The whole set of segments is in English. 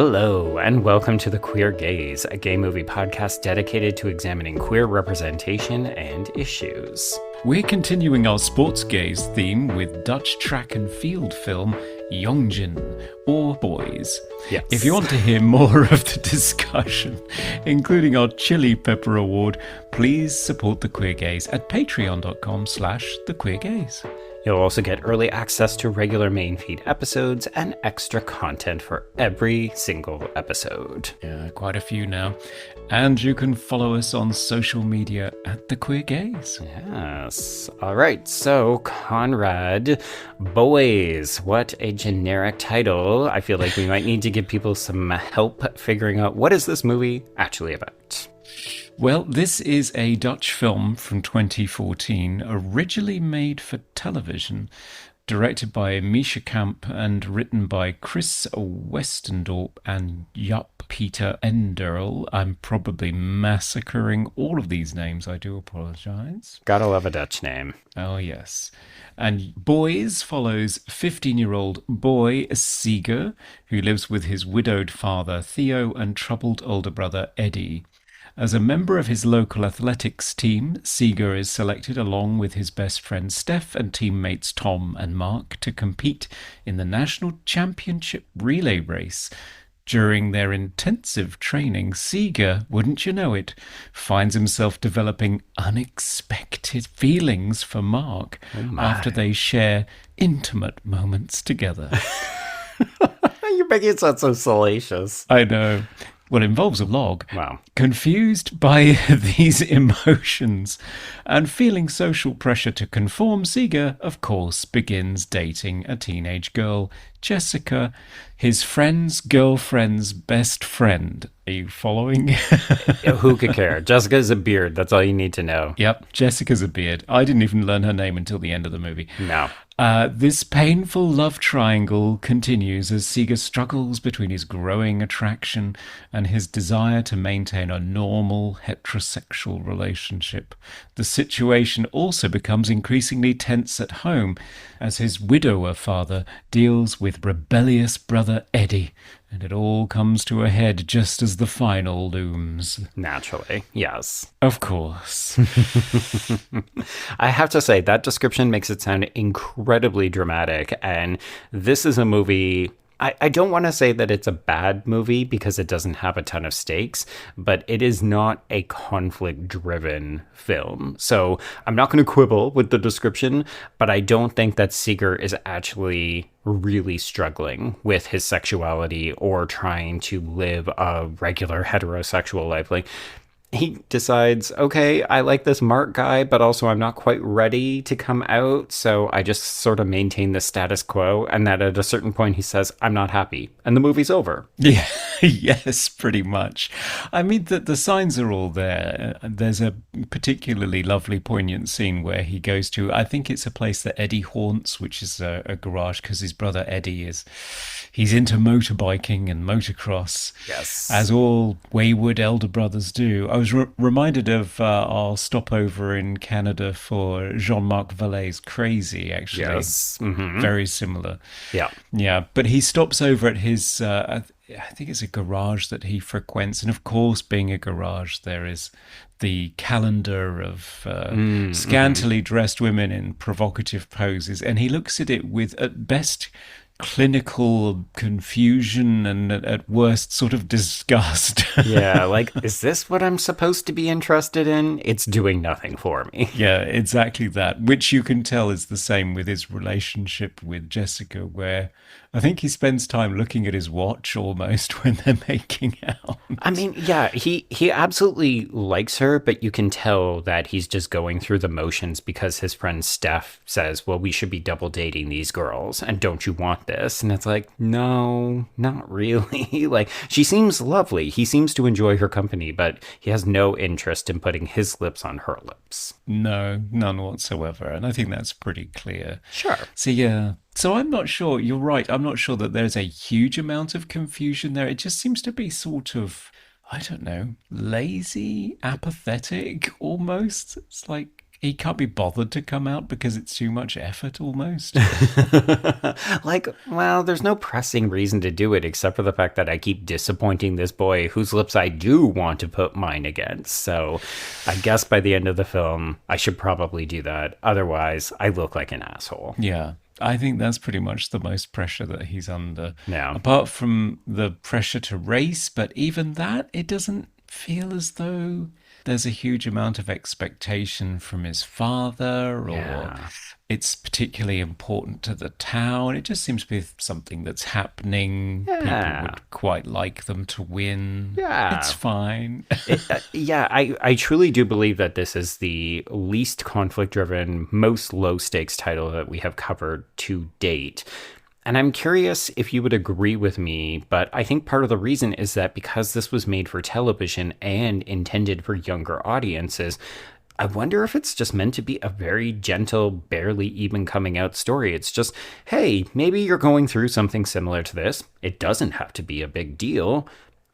Hello, and welcome to The Queer Gaze, a gay movie podcast dedicated to examining queer representation and issues. We're continuing our sports gaze theme with Dutch track and field film Jongens, or Boys. Yes. If you want to hear more of the discussion, including our Chili Pepper Award, please support The Queer Gaze at patreon.com/thequeergaze. You'll also get early access to regular main feed episodes and extra content for every single episode. Yeah, quite a few now. And you can follow us on social media at The Queer Gaze. Yes. All right, so Conrad, Boys, what a generic title. I feel like we might need to give people some help figuring out what is this movie actually about. Well, this is a Dutch film from 2014, originally made for television, directed by Mischa Kamp and written by Chris Westendorp and Jaap Peter Enderl. I'm probably massacring all of these names. I do apologize. Gotta love a Dutch name. Oh, yes. And Boys follows 15-year-old boy Seeger, who lives with his widowed father Theo and troubled older brother Eddie. As a member of his local athletics team, Seeger is selected along with his best friend Steph and teammates Tom and Mark to compete in the National Championship relay race. During their intensive training, Seeger, wouldn't you know it, finds himself developing unexpected feelings for Mark after they share intimate moments together. You're making it sound so salacious. I know. Well, it involves a log. Wow. Confused by these emotions and feeling social pressure to conform, Seeger, of course, begins dating a teenage girl, Jessica, his friend's girlfriend's best friend. Are you following? Who could care? Jessica's a beard. That's all you need to know. Yep, Jessica's a beard. I didn't even learn her name until the end of the movie. No. This painful love triangle continues as Seeger struggles between his growing attraction and his desire to maintain a normal heterosexual relationship. The situation also becomes increasingly tense at home as his widower father deals with rebellious brother Eddie, and it all comes to a head just as the final looms. Naturally, yes. Of course. I have to say, that description makes it sound incredibly dramatic, and this is a movie... I don't want to say that it's a bad movie because it doesn't have a ton of stakes, but it is not a conflict-driven film. So I'm not going to quibble with the description, but I don't think that Seeger is actually really struggling with his sexuality or trying to live a regular heterosexual life. Like, he decides, okay, I like this Mark guy, but also I'm not quite ready to come out, so I just sort of maintain the status quo, and that at a certain point he says, I'm not happy, and the movie's over. Yeah, yes, pretty much. I mean, the signs are all there. There's a particularly lovely, poignant scene where he goes to, I think it's a place that Eddie haunts, which is a garage, because his brother Eddie he's into motorbiking and motocross, Yes. as all wayward elder brothers do. I was reminded of our stopover in Canada for Jean-Marc Vallet's Crazy, actually. Yes. Mm-hmm. Very similar. Yeah. Yeah, but he stops over at his, I think it's a garage that he frequents. And of course, being a garage, there is the calendar of scantily dressed women in provocative poses. And he looks at it with, at best, clinical confusion and at worst sort of disgust. Yeah, like, is this what I'm supposed to be interested in? It's doing nothing for me. Yeah, exactly that, which you can tell is the same with his relationship with Jessica, where I think he spends time looking at his watch almost when they're making out. I mean, yeah, he absolutely likes her, but you can tell that he's just going through the motions because his friend Steph says, well, we should be double dating these girls, and don't you want this? And it's like, no, not really. Like, she seems lovely. He seems to enjoy her company, but he has no interest in putting his lips on her lips. No, none whatsoever. And I think that's pretty clear. Sure. So, yeah. So I'm not sure, you're right, I'm not sure that there's a huge amount of confusion there. It just seems to be sort of, I don't know, lazy, apathetic almost. It's like, he can't be bothered to come out because it's too much effort almost. Like, well, there's no pressing reason to do it except for the fact that I keep disappointing this boy whose lips I do want to put mine against. So I guess by the end of the film, I should probably do that. Otherwise, I look like an asshole. Yeah. I think that's pretty much the most pressure that he's under. Yeah. Apart from the pressure to race, but even that, it doesn't feel as though there's a huge amount of expectation from his father or Yeah. it's particularly important to the town. It just seems to be something that's happening. People Yeah. would quite like them to win. It's Yeah. fine. Yeah, I truly do believe that this is the least conflict driven, most low stakes title that we have covered to date. And I'm curious if you would agree with me, but I think part of the reason is that because this was made for television and intended for younger audiences, I wonder if it's just meant to be a very gentle, barely even coming out story. It's just, hey, maybe you're going through something similar to this. It doesn't have to be a big deal.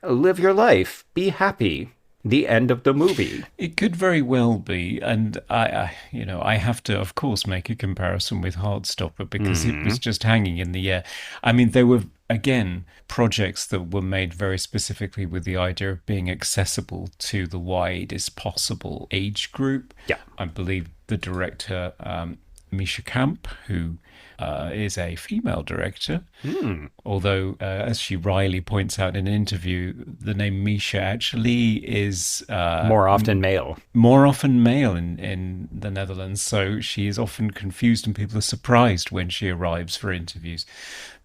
Live your life, be happy. The end of the movie. It could very well be, and I have to, of course, make a comparison with Heartstopper because it was just hanging in the air. I mean, they were again projects that were made very specifically with the idea of being accessible to the widest possible age group. Yeah. I believe the director, Mischa Kamp, who is a female director. Although, as she wryly points out in an interview, the name Misha actually is More often male. more often male in the Netherlands. So she is often confused and people are surprised when she arrives for interviews.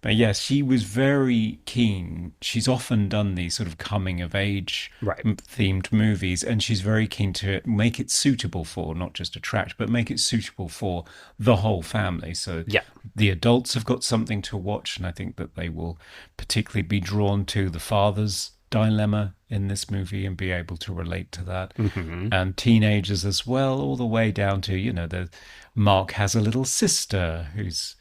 But yes, she was very keen. She's often done these sort of coming of age Right. themed movies, and she's very keen to make it suitable for, not just attract, but make it suitable for the whole family. So Yeah. the adults have got something to watch, and I think that they will particularly be drawn to the father's dilemma in this movie and be able to relate to that. And teenagers as well, all the way down to, the Mark has a little sister who's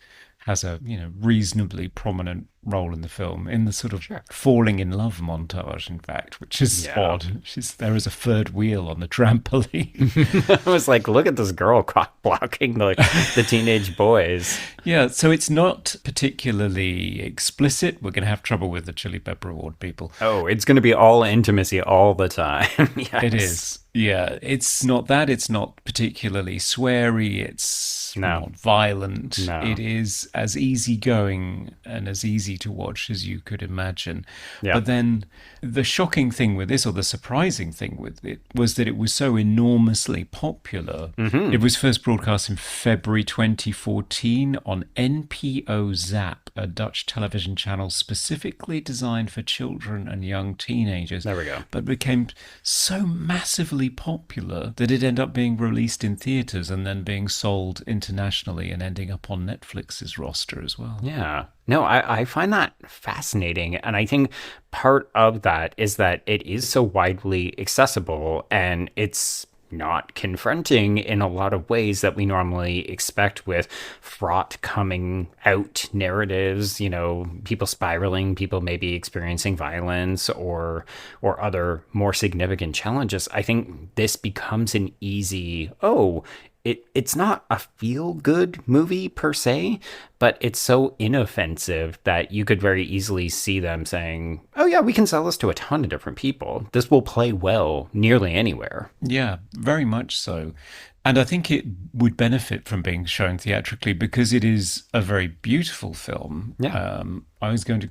has a reasonably prominent role in the film in the sort of falling in love montage, in fact, which is odd. There is a third wheel on the trampoline. I was like, look at this girl cock blocking the teenage boys. Yeah, so it's not particularly explicit. We're going to have trouble with the Chili Pepper Award people. Oh, it's going to be all intimacy all the time. Yes. It is. Yeah, it's not that. It's not particularly sweary. It's not violent. No. It is as easygoing and as easy to watch as you could imagine. Yeah. But then the shocking thing with this, or the surprising thing with it, was that it was so enormously popular. It was first broadcast in February 2014 on NPO Zap, a Dutch television channel specifically designed for children and young teenagers. There we go. But became so massively popular that it ended up being released in theaters and then being sold internationally and ending up on Netflix's roster as well. Yeah. No, I find that fascinating. And I think part of that is that it is so widely accessible and it's not confronting in a lot of ways that we normally expect with fraught coming out narratives, people spiraling, people maybe experiencing violence or other more significant challenges. I think this becomes an easy, it's not a feel-good movie per se, but it's so inoffensive that you could very easily see them saying, oh yeah, we can sell this to a ton of different people. This will play well nearly anywhere. Yeah, very much so. And I think it would benefit from being shown theatrically because it is a very beautiful film. Yeah. I was going to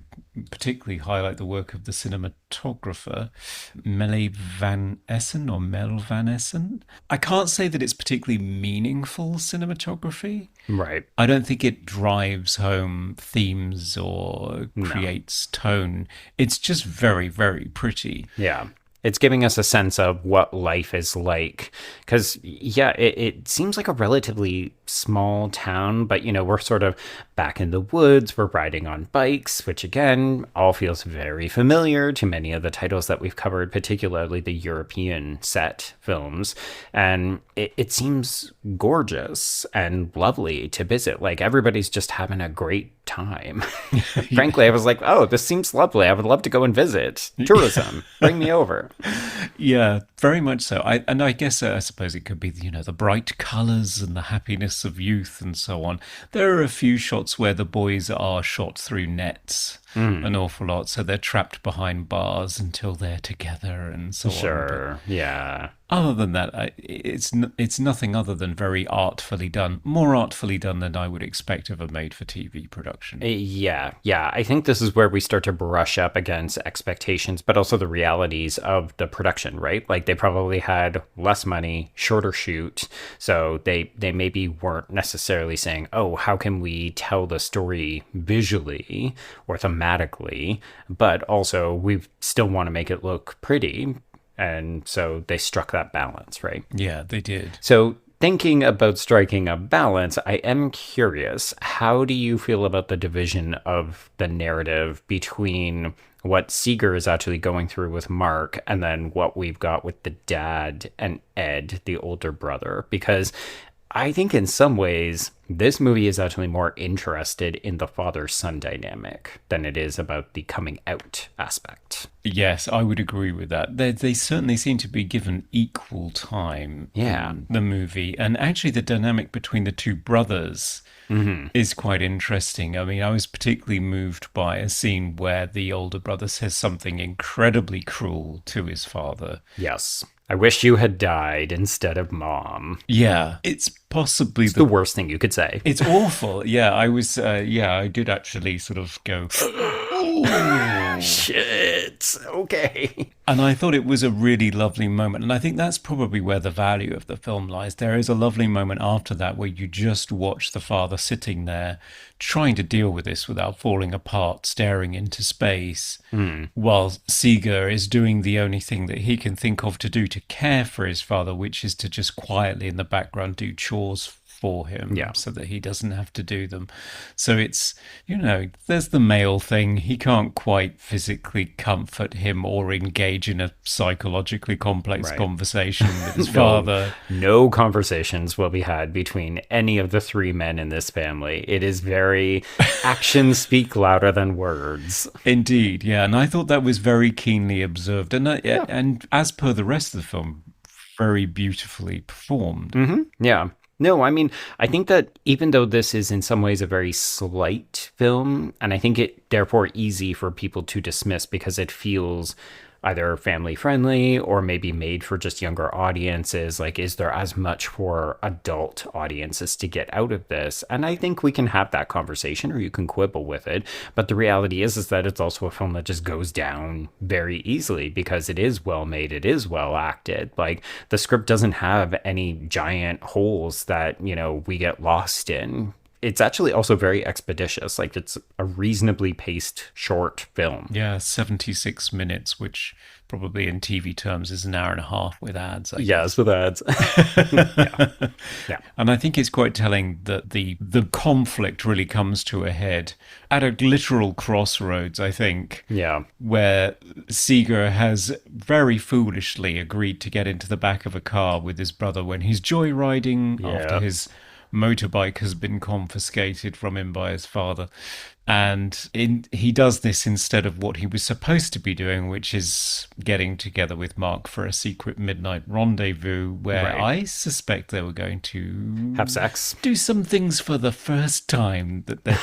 particularly highlight the work of the cinematographer, Mel Van Essen. I can't say that it's particularly meaningful cinematography. Right. I don't think it drives home themes or creates tone. It's just very, very pretty. Yeah. It's giving us a sense of what life is like. Because, it seems like a relatively small town, but, we're sort of back in the woods. We're riding on bikes, which, again, all feels very familiar to many of the titles that we've covered, particularly the European set films. And it seems gorgeous and lovely to visit. Like, everybody's just having a great time. Frankly, I was like, oh, this seems lovely. I would love to go and visit. Tourism, bring me over. Yeah, very much so. I guess I suppose it could be, the bright colours and the happiness of youth and so on. There are a few shots where the boys are shot through nets an awful lot, so they're trapped behind bars until they're together and so on. Sure, yeah. Other than that, it's nothing other than very artfully done, more artfully done than I would expect of a made-for-TV production. Yeah. I think this is where we start to brush up against expectations, but also the realities of the production, right? Like they probably had less money, shorter shoot, so they maybe weren't necessarily saying, oh, how can we tell the story visually or thematically, but also we still want to make it look pretty. And so they struck that balance, right? Yeah, they did. So thinking about striking a balance, I am curious, how do you feel about the division of the narrative between what Seeger is actually going through with Mark and then what we've got with the dad and Ed, the older brother? Because I think in some ways, this movie is actually more interested in the father-son dynamic than it is about the coming out aspect. Yes, I would agree with that. They certainly seem to be given equal time in the movie. And actually, the dynamic between the two brothers is quite interesting. I mean, I was particularly moved by a scene where the older brother says something incredibly cruel to his father. Yes. I wish you had died instead of Mom. Yeah, it's possibly the worst thing you could say. It's awful. Yeah, I did actually sort of go, oh, shit. Okay. And I thought it was a really lovely moment. And I think that's probably where the value of the film lies. There is a lovely moment after that where you just watch the father sitting there trying to deal with this without falling apart, staring into space, while Seeger is doing the only thing that he can think of to do to care for his father, which is to just quietly in the background do chores for him so that he doesn't have to do them. So it's, there's the male thing. He can't quite physically comfort him or engage in a psychologically complex conversation with his father. No conversations will be had between any of the three men in this family. It is very actions speak louder than words. Indeed, yeah. And I thought that was very keenly observed. And as per the rest of the film, very beautifully performed. Yeah. No, I mean, I think that even though this is in some ways a very slight film, and I think it therefore easy for people to dismiss because it feels either family friendly or maybe made for just younger audiences. Like, is there as much for adult audiences to get out of this? And I think we can have that conversation, or you can quibble with it. But the reality is that it's also a film that just goes down very easily because it is well made. It is well acted. Like, the script doesn't have any giant holes that, we get lost in. It's actually also very expeditious. Like, it's a reasonably paced short film. Yeah, 76 minutes, which probably in TV terms is an hour and a half with ads. Yes, with ads. Yeah. And I think it's quite telling that the conflict really comes to a head at a literal crossroads, I think. Yeah. Where Seeger has very foolishly agreed to get into the back of a car with his brother when he's joyriding after his motorbike has been confiscated from him by his father. And he does this instead of what he was supposed to be doing, which is getting together with Mark for a secret midnight rendezvous where I suspect they were going to have sex, do some things for the first time that they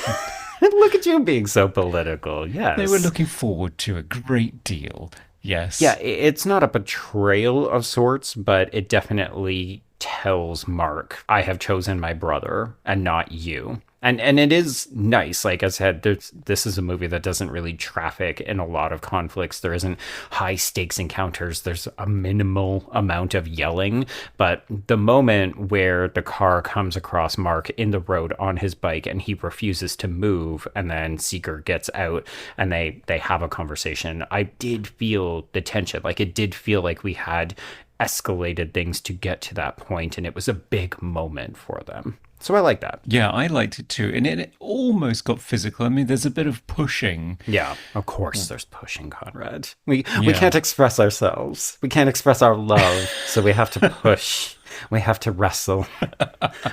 Look at you being so political. Yes. They were looking forward to a great deal. Yes. Yeah, it's not a betrayal of sorts, but it definitely tells Mark, I have chosen my brother and not you. And it is nice. Like I said, this is a movie that doesn't really traffic in a lot of conflicts. There isn't high stakes encounters. There's a minimal amount of yelling. But the moment where the car comes across Mark in the road on his bike and he refuses to move, and then Seeger gets out and they have a conversation, I did feel the tension. Like, it did feel like we had escalated things to get to that point, and it was a big moment for them. So I like that. Yeah, I liked it too. And it almost got physical. I mean, there's a bit of pushing. Yeah, of course there's pushing, Conrad. We can't express ourselves. We can't express our love, so we have to push. We have to wrestle.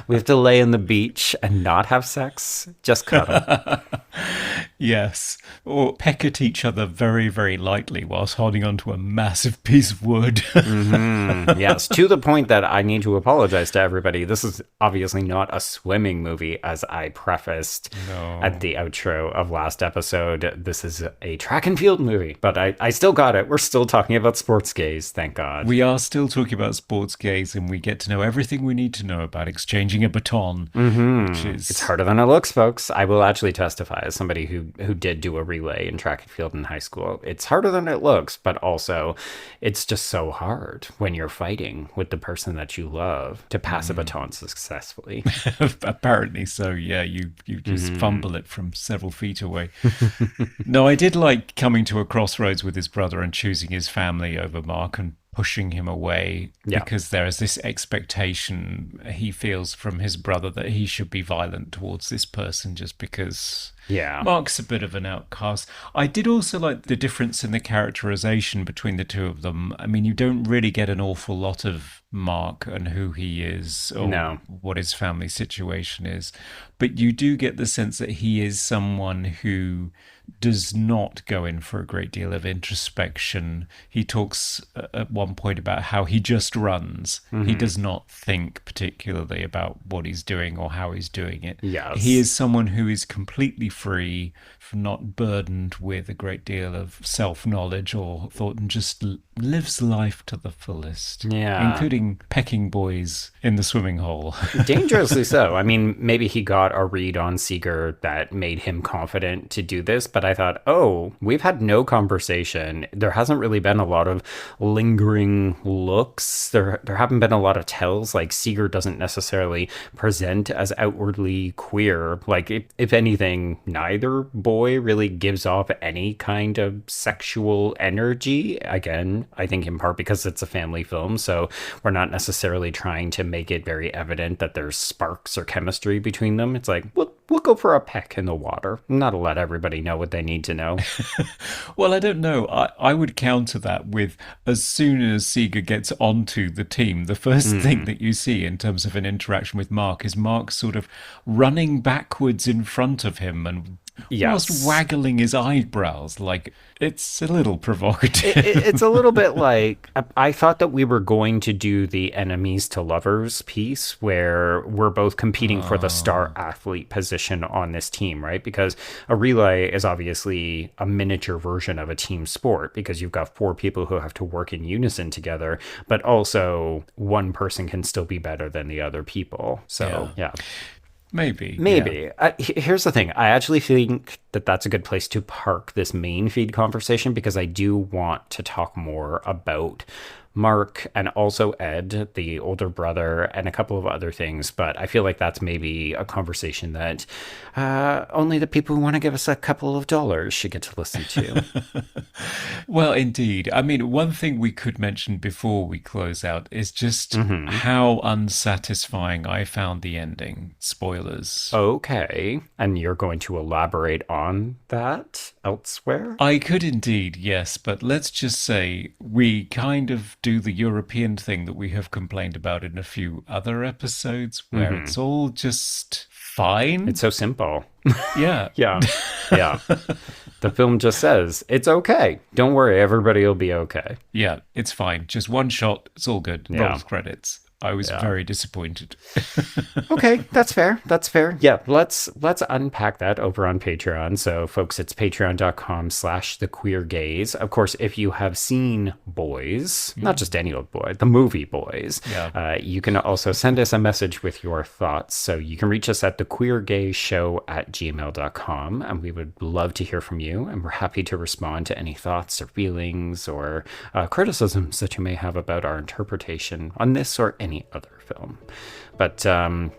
We have to lay on the beach and not have sex. Just cuddle. Yes. Or peck at each other very, very lightly whilst holding onto a massive piece of wood. Yes, to the point that I need to apologize to everybody. This is obviously not a swimming movie, as I prefaced at the outro of last episode. This is a track and field movie, but I still got it. We're still talking about sports gays, thank God. We are still talking about sports gays, and we get to know everything we need to know about exchanging a baton, which is... It's harder than it looks, folks. I will actually testify as somebody who did do a relay in track and field in high school. It's harder than it looks, but also it's just so hard when you're fighting with the person that you love to pass a baton successfully. Apparently so, yeah. You just fumble it from several feet away. No, I did like coming to a crossroads with his brother and choosing his family over Mark and pushing him away because there is this expectation he feels from his brother that he should be violent towards this person just because Mark's a bit of an outcast. I did also like the difference in the characterization between the two of them. I mean, you don't really get an awful lot of Mark and who he is or what his family situation is, but you do get the sense that he is someone who does not go in for a great deal of introspection. He talks at one point about how he just runs. He does not think particularly about what he's doing or how he's doing it. Yes. He is someone who is completely free, not burdened with a great deal of self-knowledge or thought, and just lives life to the fullest, including pecking boys in the swimming hole. Dangerously so. I mean, maybe he got a read on Seeger that made him confident to do this, but I thought, we've had no conversation. There hasn't really been a lot of lingering looks. There haven't been a lot of tells. Like, Seeger doesn't necessarily present as outwardly queer. Like, if anything, neither boy really gives off any kind of sexual energy. Again, I think in part because it's a family film, so we're not necessarily trying to make it very evident that there's sparks or chemistry between them. It's like, we'll go for a peck in the water, not to let everybody know what they need to know. Well, I don't know. I would counter that with, as soon as Seeger gets onto the team, the first thing that you see in terms of an interaction with Mark is Mark sort of running backwards in front of him and whilst waggling his eyebrows. Like, it's a little provocative. It's a little bit like, I thought that we were going to do the enemies to lovers piece where we're both competing for the star athlete position on this team, right? Because a relay is obviously a miniature version of a team sport because you've got 4 people who have to work in unison together, but also one person can still be better than the other people. So, Maybe. Yeah. Here's the thing. I actually think that that's a good place to park this main feed conversation because I do want to talk more about Mark and also Ed, the older brother, and a couple of other things. But I feel like that's maybe a conversation that only the people who want to give us a couple of dollars should get to listen to. Well, indeed. I mean, one thing we could mention before we close out is just how unsatisfying I found the ending. Spoilers. Okay. And you're going to elaborate on that elsewhere? I could indeed, yes. But let's just say we kind of do the European thing that we have complained about in a few other episodes where it's all just fine. It's so simple. Yeah. Yeah. The film just says, it's okay. Don't worry, everybody will be okay. Yeah, it's fine. Just one shot. It's all good. Roll credits. I was very disappointed. Okay, that's fair. That's fair. Yeah, let's unpack that over on Patreon. So, folks, it's patreon.com/thequeergaze. Of course, if you have seen Boys, not just any old boy, the movie Boys, you can also send us a message with your thoughts. So you can reach us at thequeergazeshow@gmail.com, and we would love to hear from you. And we're happy to respond to any thoughts or feelings or criticisms that you may have about our interpretation on this or any other film. But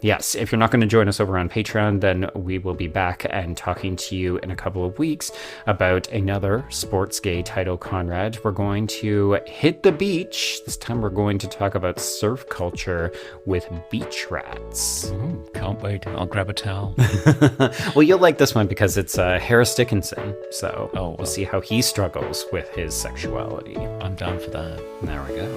yes, if you're not going to join us over on Patreon, then we will be back and talking to you in a couple of weeks about another sports gay title, Conrad. We're going to hit the beach. This time we're going to talk about surf culture with beach rats. Ooh, can't wait. I'll grab a towel. Well, you'll like this one because it's Harris Dickinson. So we'll see how he struggles with his sexuality. I'm down for that. There we go.